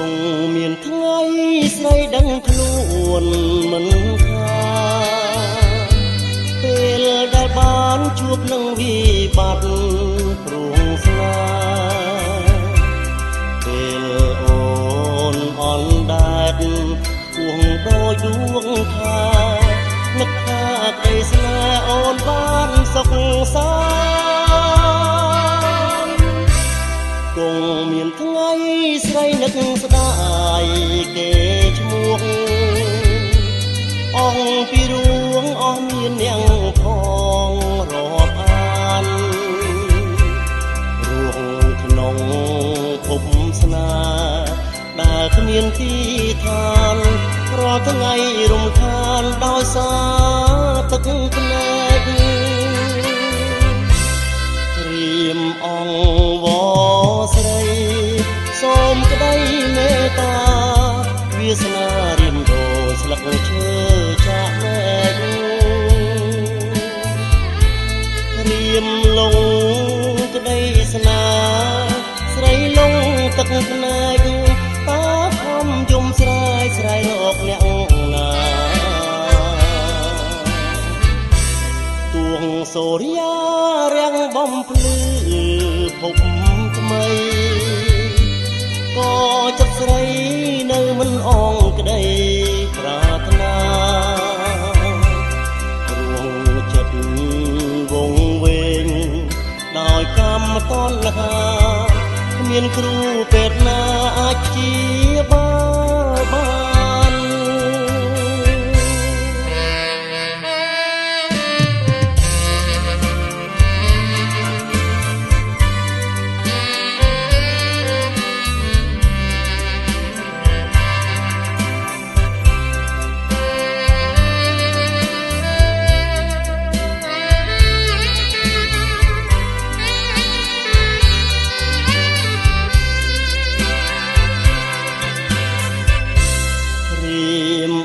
ងមានថ្ងៃស្រីដឹងខ្លួនមិនខាពេលដែលបានជួបនឹងវិបត្តិព្រោះស្នេហ៍ពេលអូនអនដែតគួងដោយដួងថានឹកថាក្តីស្នេហ៍អូនបានសុខសាន្តគង់មានថ្ងៃស្រីនឹកស្ដាយគេឈ្មោះអង្គពីរួងអស់មាននាងផងរាប់អានរួងក្នុងភពស្នេហ៍ដែលគ្មានទីឋានរាល់ថ្ងៃរំខានដោយសារទឹកភ្នែកត្រៀមអង្គវស្រីសូមក្តីមេត្តាវាសនារៀមដូរស្លឹកឈើចាក់មែករៀមលងក្តីស្នាស្រីលងទឹកភ្នែកតាខំយំស្រែកស្រែករកអ្នកណាទួងសូរិយារាំងបំភ្លឺភពថ្មីក៏ចិត្តស្រីនៅមិនអងក្តីប្រាថ្នារួងចិត្តវងវែងដោយកម្មតណ្ហាគ្មានគ្រូពេទ្យណាអាចព្យាបាលបាន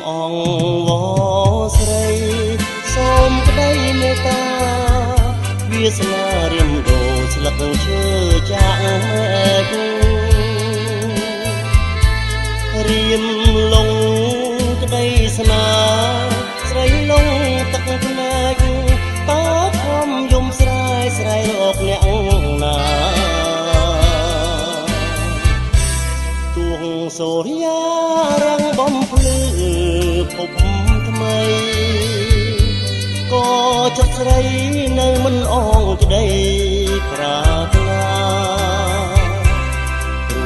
អង្គវស្រីសូមក្តីមេត្តាវាសនារៀមដូរស្លឹកឈើចាក់មែករៀមលងក្តីស្នាស្រីលងទឹកភ្នែកតាខំយំស្រែកស្រែករកអ្នកណាទួងសូរិយារាំងបំភ្លឺភពថ្មីក៏ចិត្តស្រីនៅមិនអងក្តី